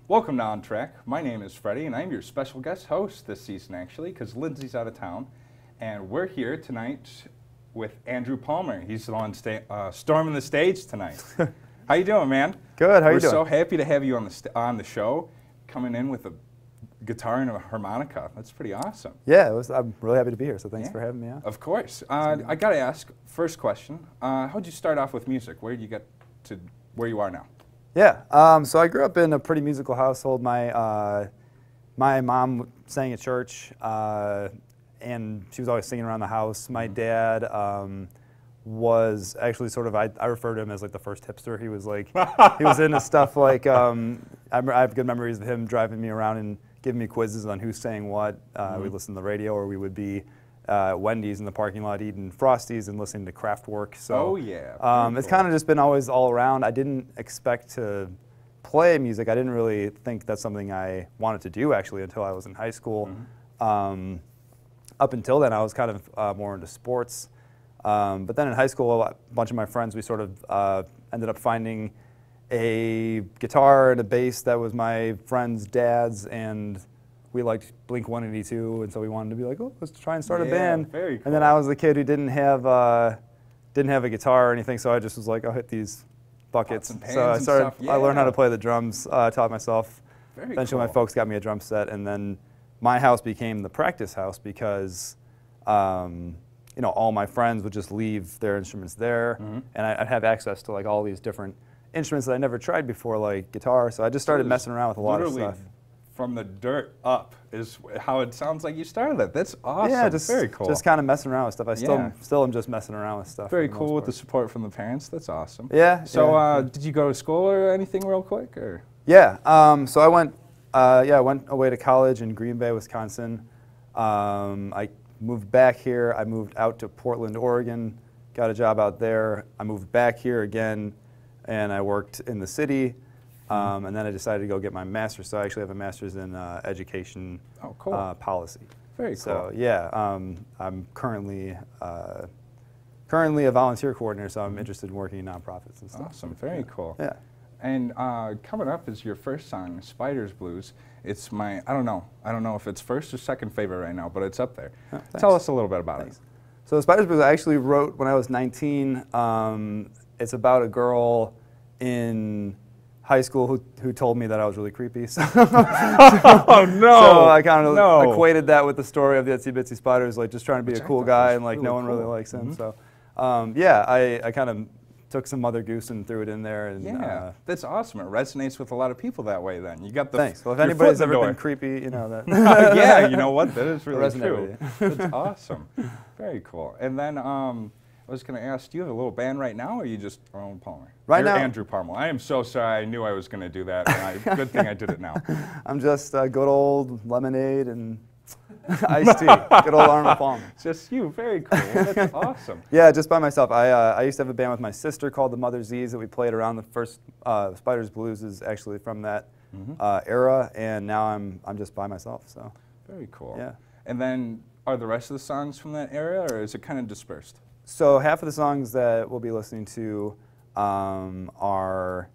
Welcome to On Track. My name is Freddie, and I'm your special guest host this season, actually, because Lindsay's out of town. And we're here tonight with Andrew Palmer. He's on storming the stage tonight. How you doing, man? Good. How you doing? We're so happy to have you on the show, coming in with a guitar and a harmonica. That's pretty awesome. Yeah, I'm really happy to be here, so thanks for having me on. Of course. I got to ask, first question, how'd you start off with music? Where did you get to where you are now? Yeah, so I grew up in a pretty musical household. My mom sang at church, and she was always singing around the house. My dad was actually sort of, I refer to him as like the first hipster. He was like, he was into stuff like, I have good memories of him driving me around and giving me quizzes on who's saying what. We'd listen to the radio, or we would be Wendy's in the parking lot eating Frosties and listening to Kraftwerk. So it's kind of just been always all around. I didn't expect to play music. I didn't really think that's something I wanted to do actually until I was in high school. Up until then I was kind of more into sports. But then in high school a bunch of my friends, we sort of ended up finding a guitar and a bass that was my friend's dad's, and we liked Blink-182, and so we wanted to be like, oh, let's try and start a band. Very cool. And then I was the kid who didn't have a guitar or anything, so I just was like, I'll hit these buckets. Pots and pans so I started. and stuff. I learned how to play the drums. Taught myself. Very Eventually, cool. my folks got me a drum set, and then my house became the practice house because, you know, all my friends would just leave their instruments there, and I'd have access to like all these different instruments that I never tried before, like guitar. So I just started messing around with a lot of stuff. From the dirt up is how it sounds like you started it. That's awesome. Yeah, just, very cool. Just kind of messing around with stuff. I still am just messing around with stuff. Very cool with the support from the parents. That's awesome. Yeah. So did you go to school or anything real quick? Or? Yeah. So I went away to college in Green Bay, Wisconsin. I moved back here. I moved out to Portland, Oregon. Got a job out there. I moved back here again, and I worked in the city. And then I decided to go get my master's. So I actually have a master's in education policy. Very cool. So yeah, I'm currently a volunteer coordinator, so I'm interested in working in nonprofits and stuff. Awesome. Very cool. Yeah. And coming up is your first song, Spider's Blues. It's my, I don't know if it's first or second favorite right now, but it's up there. Oh, Tell us a little bit about it. So Spider's Blues I actually wrote when I was 19. It's about a girl in high school who told me that I was really creepy. So oh no! So I kind of equated that with the story of the Itsy Bitsy Spiders, like just trying to be a cool guy, and like no one really likes him. So yeah, I kind of took some Mother Goose and threw it in there. And yeah, that's awesome. It resonates with a lot of people that way. Then you got the thanks. Well, if anybody's ever been creepy, you know that. Yeah, you know what? That is really true. That's awesome. Very cool. And then I was going to ask, do you have a little band right now, or are you just Owen Palmer? Right now, Andrew Palmer. I am so sorry. I knew I was going to do that. And good thing I did it now. I'm just good old lemonade and iced tea. Good old Arnold Palmer. Just you. Very cool. That's awesome. Yeah, just by myself. I used to have a band with my sister called the Mother Z's that we played around. The first Spider's Blues is actually from that era, and now I'm just by myself. So very cool. Yeah. And then are the rest of the songs from that era, or is it kind of dispersed? So half of the songs that we'll be listening to are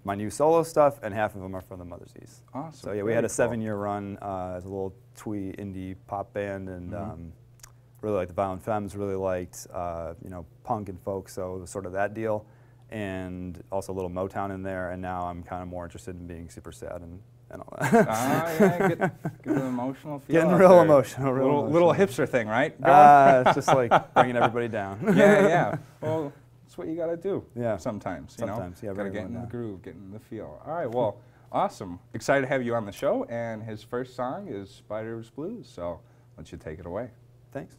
my new solo stuff, and half of them are from the Mother Z's. Awesome. So yeah, we had a 7-year run as a little twee indie pop band, and really liked the Violent Femmes, really liked you know, punk and folk, so it was sort of that deal, and also a little Motown in there. And now I'm kind of more interested in being super sad and all that. Yeah, get an emotional feel. Getting real emotional, little hipster thing, right? It's just like bringing everybody down. Yeah. Well, that's what you got to do. Yeah. Sometimes, Sometimes, you know. yeah. Got to get in the groove, get in the feel. All right. Well, Awesome. Excited to have you on the show, and his first song is Spider's Blues, so why don't you take it away. Thanks.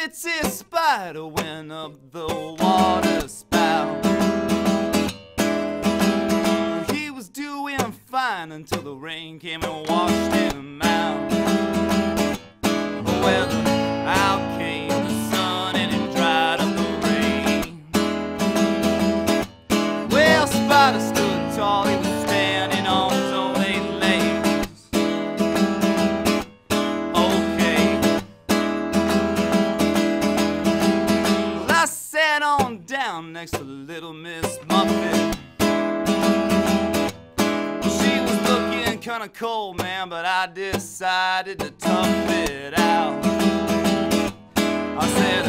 Itsy spider went up the water spout. He was doing fine until the rain came and washed him out. Well, out came the sun and it dried up the rain. Well, Spider stood tall, he was standing on his own 8 legs. Okay. Well, I sat on down next to little Miss Muffet. She was looking kinda cold, man, but I decided to tough it out. I said,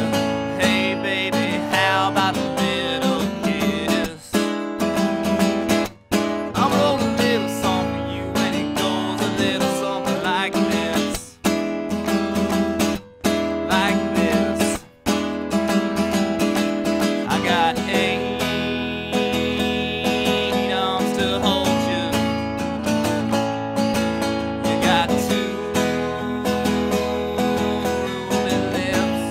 hey baby, how about a little kiss? I wrote a little song for you and it goes a little something like this. Like this. I got 8 arms to hold you. You got 2 ruby lips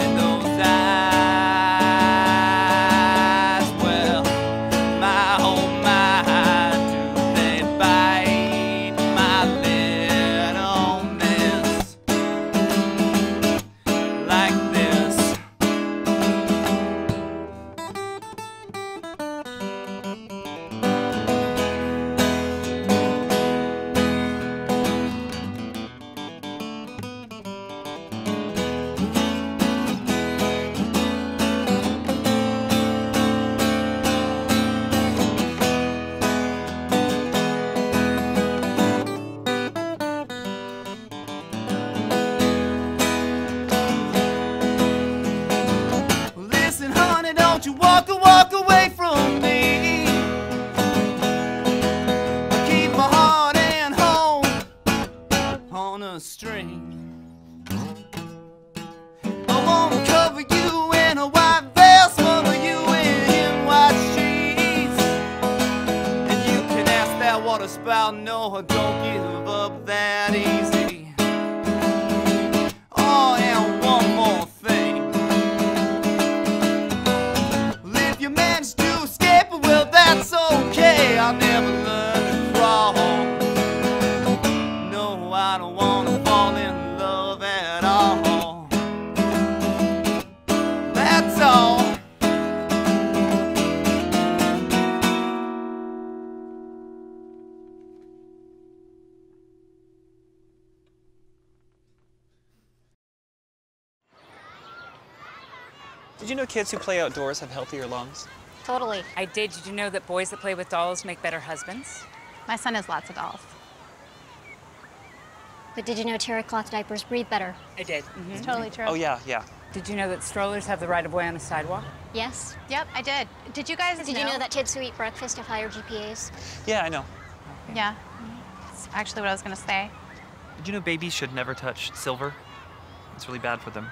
and those eyes. Well, my oh my, do they bite my little miss like this. Listen, honey, don't you walk away from me. I keep my heart and home on a string. I wanna cover you in a white vest, smother you in white sheets. And you can ask that water spout, no, I don't give up that easy. Oh, and one more thing. Well, if you manage to escape, well, that's okay. I'll never learn to crawl. No, I don't wanna fall in love at all. That's all. Did you know kids who play outdoors have healthier lungs? Totally. I did. Did you know that boys that play with dolls make better husbands? My son has lots of dolls. But did you know terry cloth diapers breathe better? I did. It's totally true. Oh, yeah, yeah. Did you know that strollers have the right of way on a sidewalk? Yes. Yep, I did. Did you guys Did you know that kids who eat breakfast have higher GPAs? Yeah, I know. Yeah. That's actually what I was going to say. Did you know babies should never touch silver? It's really bad for them.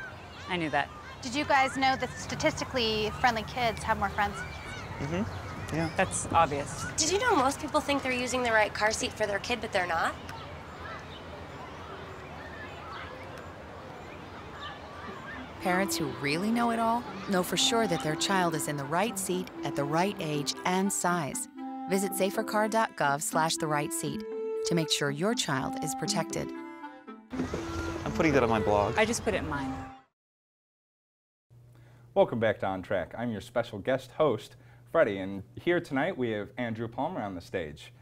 I knew that. Did you guys know that statistically friendly kids have more friends? Mm-hmm. Yeah. That's obvious. Did you know most people think they're using the right car seat for their kid, but they're not? Parents who really know it all know for sure that their child is in the right seat at the right age and size. Visit safercar.gov/the right seat to make sure your child is protected. I'm putting that on my blog. I just put it in mine. Welcome back to On Track. I'm your special guest host, Freddie, and here tonight we have Andrew Palmer on the stage.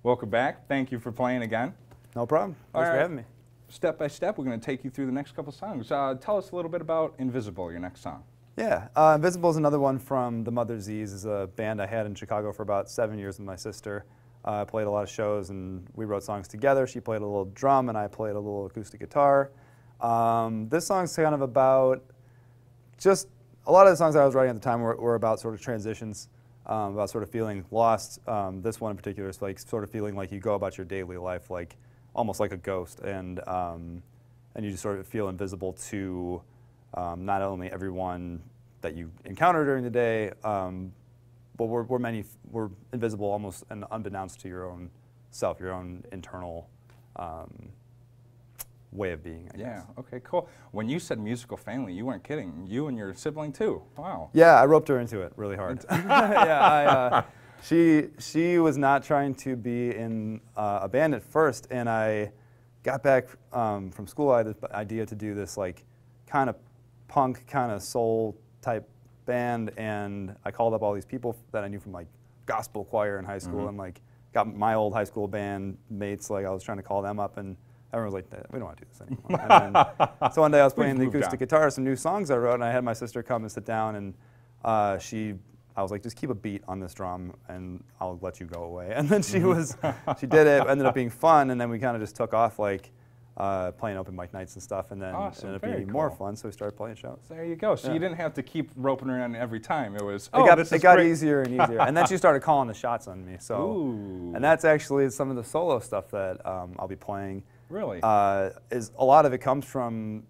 Welcome back. Thank you for playing again. No problem. Thanks for having me. Step by step, we're going to take you through the next couple songs. Tell us a little bit about Invisible, your next song. Yeah, Invisible is another one from the Mother Z's. Is a band I had in Chicago for about 7 years with my sister. I played a lot of shows and we wrote songs together. She played a little drum and I played a little acoustic guitar. This song's kind of about just a lot of the songs I was writing at the time were about sort of transitions, about sort of feeling lost. This one in particular is like sort of feeling like you go about your daily life like almost like a ghost, and you just sort of feel invisible to not only everyone that you encounter during the day, but we're invisible almost and unbeknownst to your own self, your own internal way of being, I guess. Okay, cool. When you said musical family, you weren't kidding. You and your sibling too. Wow. Yeah, I roped her into it really hard. Yeah, she was not trying to be in a band at first, and I got back from school. I had this idea to do this like kind of punk, kind of soul type band, and I called up all these people that I knew from like gospel choir in high school, and like got my old high school band mates. Like I was trying to call them up, and everyone was like, we don't want to do this anymore. And then, so one day I was playing the acoustic guitar, some new songs I wrote, and I had my sister come and sit down, and I was like, just keep a beat on this drum, and I'll let you go away. And then she did it, ended up being fun, and then we kind of just took off like playing open mic nights and stuff, and then it ended up being more fun, so we started playing shows. There you go. So you didn't have to keep roping her in every time. It was, it got easier and easier. And then she started calling the shots on me. So, and that's actually some of the solo stuff that I'll be playing. Really? Is a lot of it comes from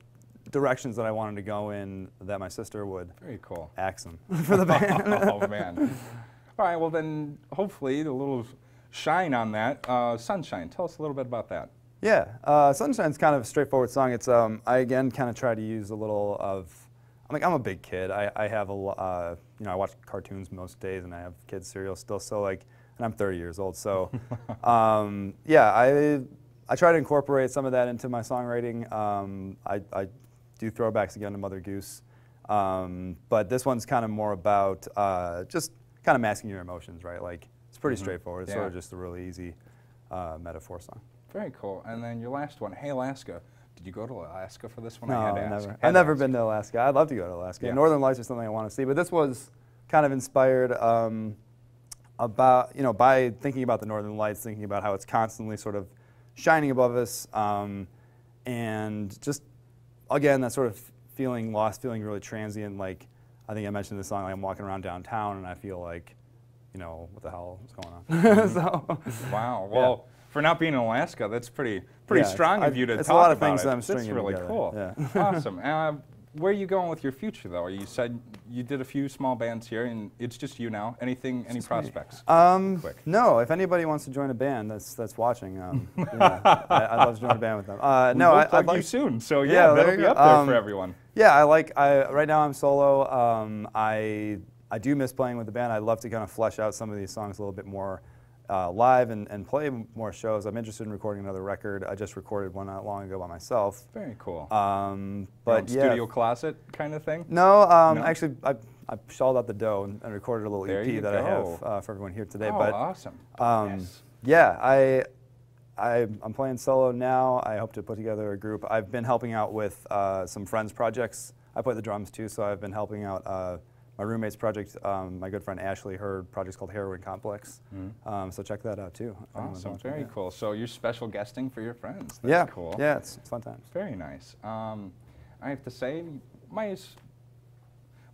directions that I wanted to go in that my sister would axe them for the band. Oh, man. All right, well then, hopefully, a little shine on that. Sunshine, tell us a little bit about that. Yeah, Sunshine's kind of a straightforward song. It's I again kind of try to use a little of, I'm a big kid. I have a I watch cartoons most days, and I have kids cereal still. So like, and I'm 30 years old. So yeah, I try to incorporate some of that into my songwriting. I do throwbacks again to Mother Goose, but this one's kind of more about just kind of masking your emotions, right? Like it's pretty straightforward. It's sort of just a really easy metaphor song. Very cool. And then your last one, Hey Alaska. Did you go to Alaska for this one? No, I had to ask. never. I've never been to Alaska. I'd love to go to Alaska. Yeah. Northern Lights are something I want to see, but this was kind of inspired about, by thinking about the Northern Lights, thinking about how it's constantly sort of shining above us, and just, again, that sort of feeling lost, feeling really transient. Like, I think I mentioned this song, like I'm walking around downtown and I feel like, what the hell is going on? So, wow. Well, for not being in Alaska, that's pretty strong of you to talk about. It's a lot of things that I'm stringing That's really together. cool. Yeah. Awesome. Where are you going with your future, though? You said you did a few small bands here, and it's just you now. Any prospects? Quick. No. If anybody wants to join a band that's watching, I'd love to join a band with them. No, I'd like you soon. So yeah, that'll be up there for everyone. Yeah, right now I'm solo. I do miss playing with the band. I'd love to kind of flesh out some of these songs a little bit more live and play more shows. I'm interested in recording another record. I just recorded one not long ago by myself. Very cool. But studio closet kind of thing? No, actually, I shelled out the dough and recorded a little EP that I have for everyone here today. Oh, but, awesome. Yes. Yeah, I'm playing solo now. I hope to put together a group. I've been helping out with some friends' projects. I play the drums too, so I've been helping out my roommate's project, my good friend Ashley, her project's called Heroin Complex. So check that out too. Awesome, very cool. So you're special guesting for your friends. That's cool. Yeah, it's fun times. Very nice. I have to say, might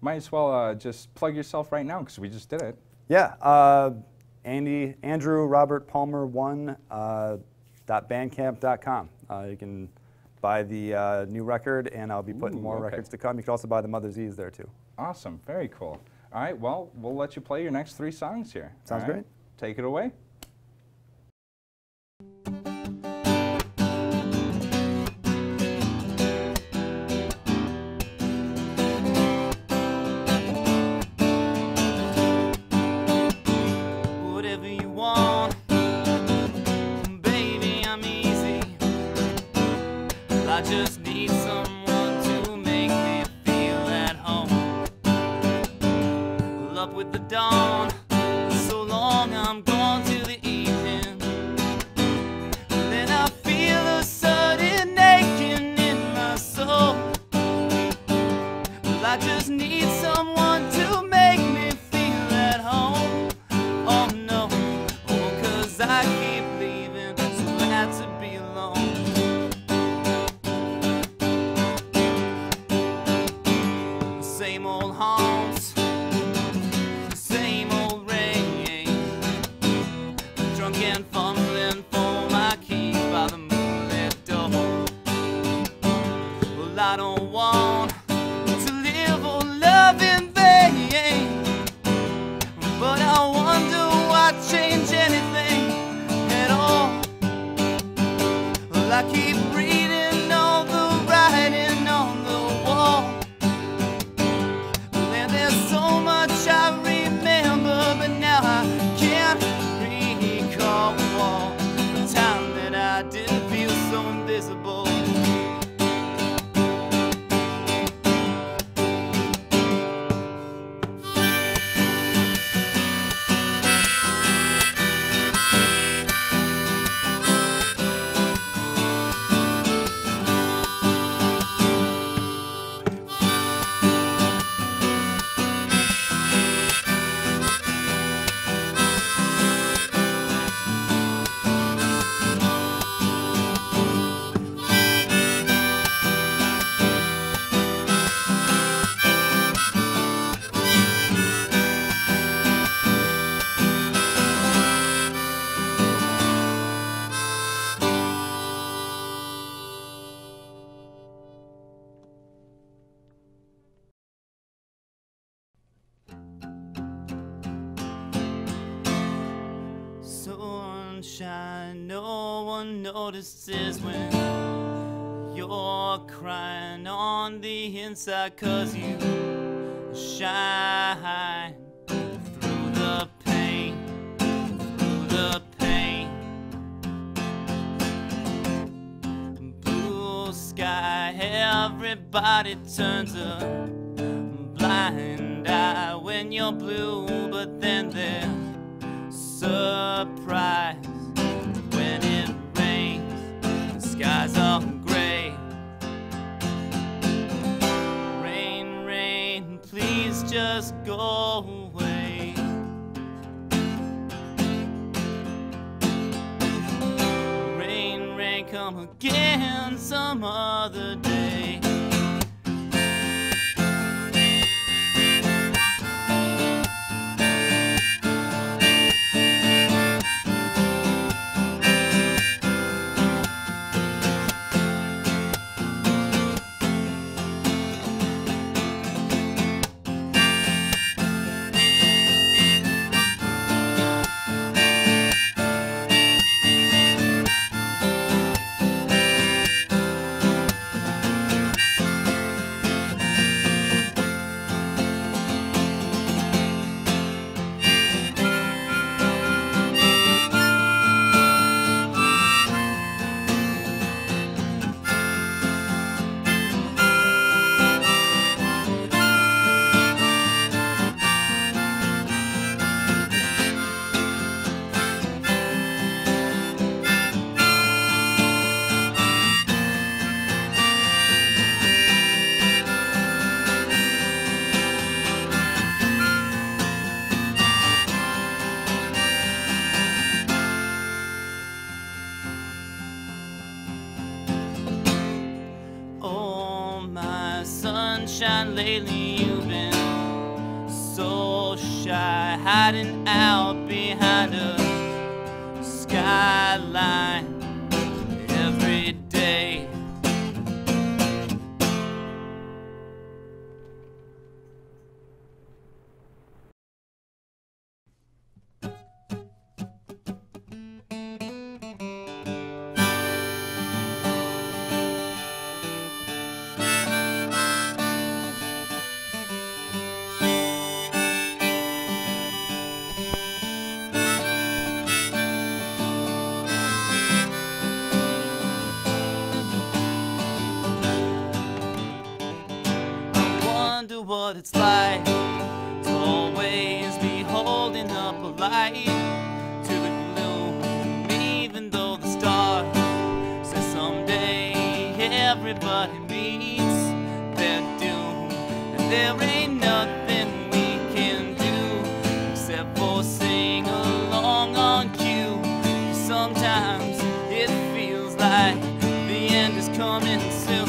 as well just plug yourself right now because we just did it. Yeah, Andrew Robert Palmer 1 .bandcamp.com. You can buy the new record, and I'll be putting more records to come. You can also buy the Mother's E's there too. Awesome, very cool. All right, well, we'll let you play your next 3 songs here. Sounds great. Take it away. Whatever you want, baby, I'm easy. I just need someone to make me feel at home. Well, up with the dawn, so long I'm gone till the evening. Then I feel a sudden aching in my soul. Well, I just need someone to make me feel at home. Oh no, oh, 'cause I keep leaving, so I had to be alone. same old haunts, the same old rain, drunk and fumbling for my keys by the moonlit door. Well, I don't want to live or love in vain, but I wonder why change anything at all. Well, I keep reading all the writing on the wall, and there's so much I remember, but now I can't recall the time that I didn't feel so invisible. Sunshine, no one notices when you're crying on the inside, 'cause you shine through the pain, through the pain. Blue sky, everybody turns a blind eye when you're blue, but then there's surprise when it rains, the skies are gray. Rain, rain, please just go away. Rain, rain, come again some other day. Sunshine, lately you've been so shy, hiding out behind a skyline every day. What it's like to always be holding up a light to the gloom, even though the star says someday everybody meets their doom, and there ain't nothing we can do except for sing along on cue. Sometimes it feels like the end is coming soon.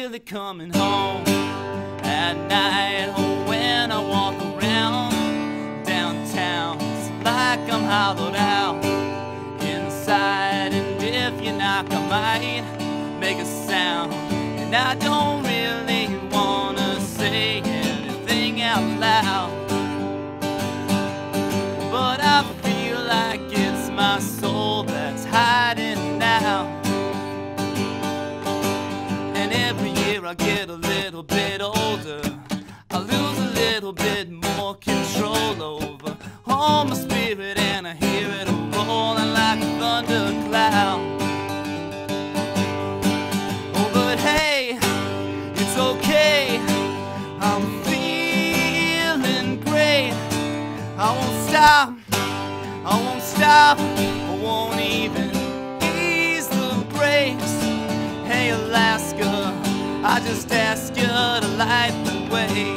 really coming home at night. Oh, when I walk around downtown, it's like I'm hollowed out inside. And if you knock, I might make a sound. And I don't really wanna say anything out loud, but I feel like it's my soul that's hiding now. And every year I get a little bit older, I lose a little bit more control over all my spirit, and I hear it rolling like a thundercloud. Oh, but hey, it's okay, I'm feeling great. I won't stop, I won't stop, I won't even ease the brakes. Hey Alaska, I just ask you to light the way.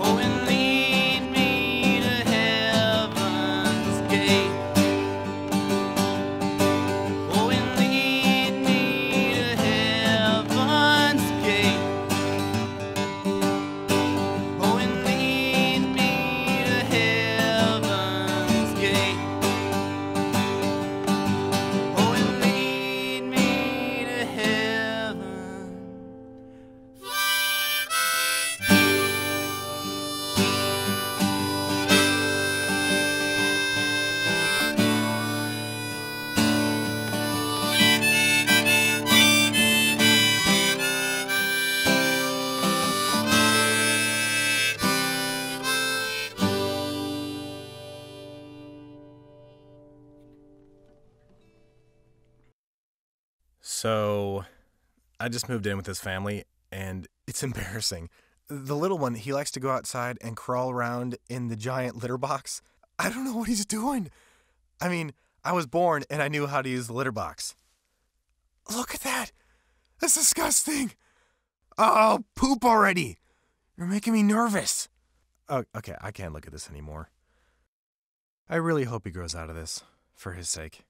Oh, and lead me to heaven's gate. Oh, and lead me to heaven's gate. Oh, and lead me to heaven's gate. Oh, and lead me to heaven. So, I just moved in with this family, and it's embarrassing. The little one, he likes to go outside and crawl around in the giant litter box. I don't know what he's doing. I mean, I was born and I knew how to use the litter box. Look at that. That's disgusting. Oh, poop already. You're making me nervous. Oh, okay, I can't look at this anymore. I really hope he grows out of this, for his sake.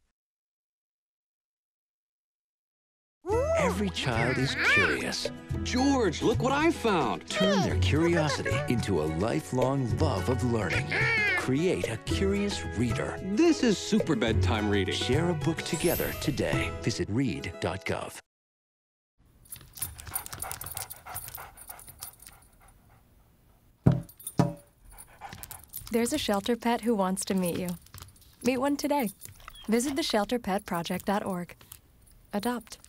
Every child is curious. George, look what I found. Turn their curiosity into a lifelong love of learning. Create a curious reader. This is super bedtime reading. Share a book together today. Visit read.gov. There's a shelter pet who wants to meet you. Meet one today. Visit theshelterpetproject.org. Adopt.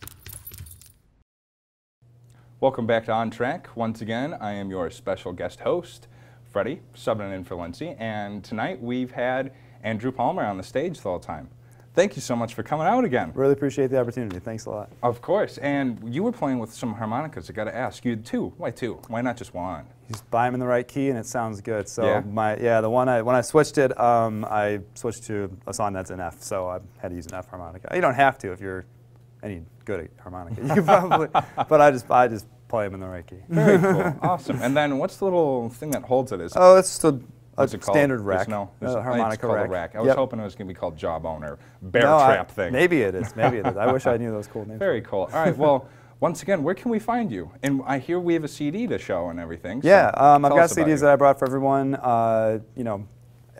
Welcome back to On Track. Once again, I am your special guest host, Freddie, subbing in for Lindsay, and tonight we've had Andrew Palmer on the stage the whole time. Thank you so much for coming out again. Really appreciate the opportunity. Thanks a lot. Of course, and you were playing with some harmonicas. I got to ask, you had two. Why two? Why not just one? You just buy them in the right key and it sounds good. So yeah, the one when I switched it, I switched to a song that's in F, so I had to use an F harmonica. You don't have to if you're any good at harmonica. You can probably, but I just play them in the right key. Very cool, awesome. And then what's the little thing that holds it? Oh, it's just a standard rack. No, harmonica rack. I was hoping it was going to be called Jawbone or Bear Trap thing. Maybe it is. Maybe it is. I wish I knew those cool names. Very cool. All right. Well, once again, where can we find you? And I hear we have a CD to show and everything. So yeah, I've got CDs that I brought for everyone. You know,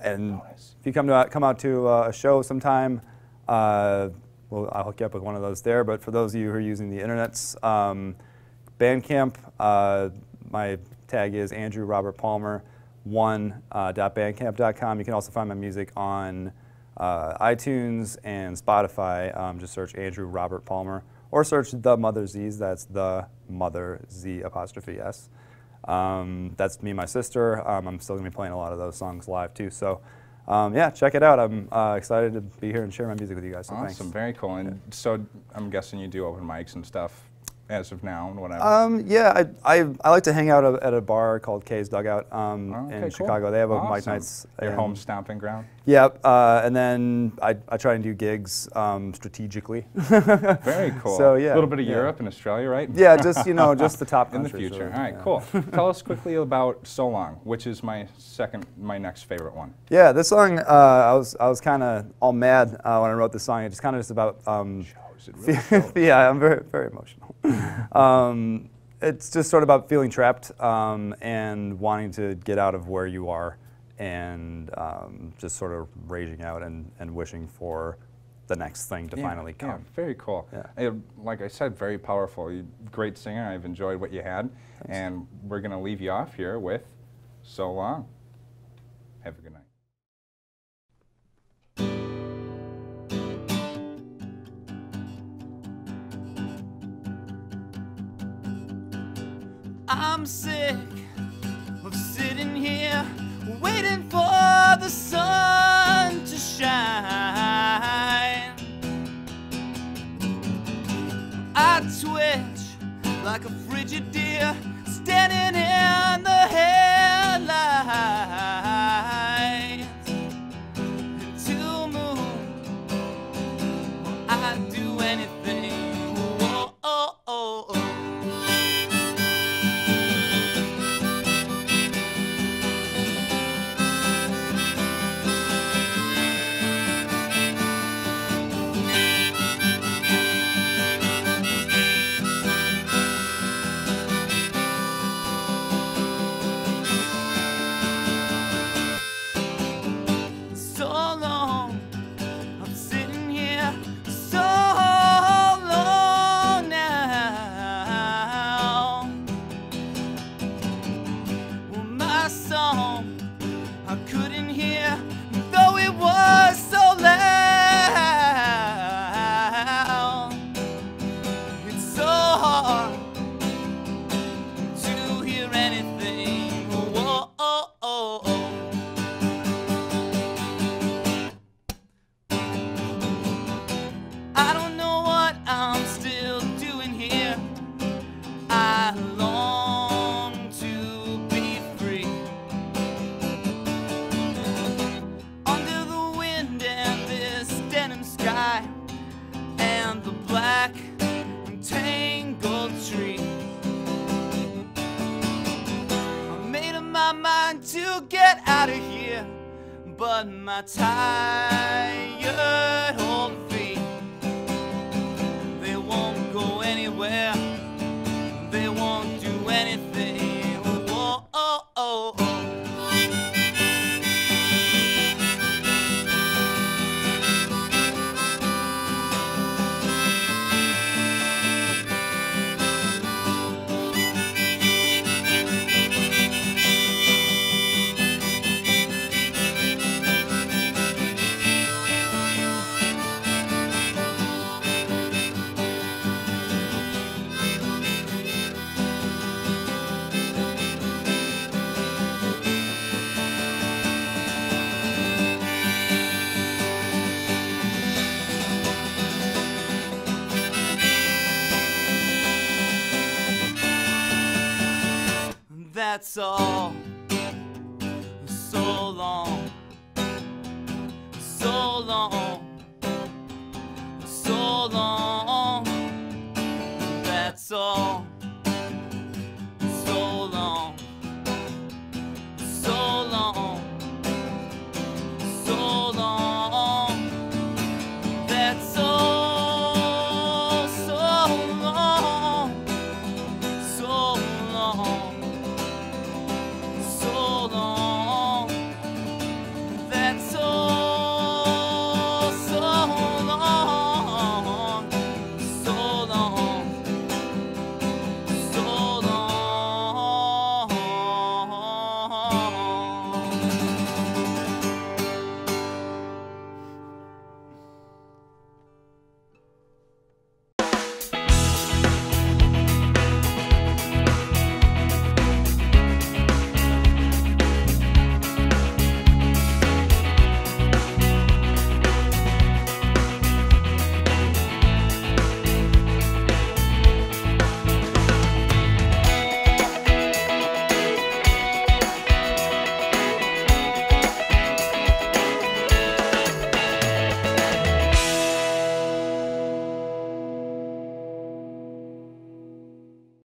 and if you come out to a show sometime, I'll hook you up with one of those there. But for those of you who are using the internets, Bandcamp, my tag is Andrew Robert Palmer. one.bandcamp.com. You can also find my music on iTunes and Spotify. Just search Andrew Robert Palmer, or search The Mother Z's. That's The Mother Z apostrophe S. That's me and my sister. I'm still going to be playing a lot of those songs live too. So yeah, check it out. I'm excited to be here and share my music with you guys. So awesome, thanks. Very cool. And so I'm guessing you do open mics and stuff as of now and whatever. Yeah, I like to hang out at a bar called Kay's Dugout in Chicago. Cool. They have open Awesome. mic nights. Your home stomping ground? Yep, and then I try and do gigs strategically. Very cool. So yeah, a little bit of Europe and Australia, right? Yeah, just just the top in the countries. future. Really. All right, cool. Tell us quickly about So Long, which is my next favorite one. Yeah, this song I was kind of all mad when I wrote this song. It's kind of just about because it really shows. Yeah, I'm very, very emotional. It's just sort of about feeling trapped and wanting to get out of where you are, and just sort of raging out and wishing for the next thing to finally come. Yeah, very cool. Yeah. Like I said, very powerful. Great singer. I've enjoyed what you had. Thanks. And we're going to leave you off here with So Long. Have a good night. I'm sick of sitting here waiting for the sun to shine. I twitch like a frigid deer standing in the headlights. And to move, I'd do anything. Oh, oh, oh, oh. I couldn't hear, though it was so loud. It's so hard to hear anything. Oh, oh, oh, oh. I don't know what I'm still doing here. I long to be free. Under the wind and this denim sky and the black and tangled tree, I made up my mind to get out of here, but my tired old feet, they won't go anywhere. They won't do anything. Oh, oh, oh, oh. That's all. So long, so long, so long. That's all.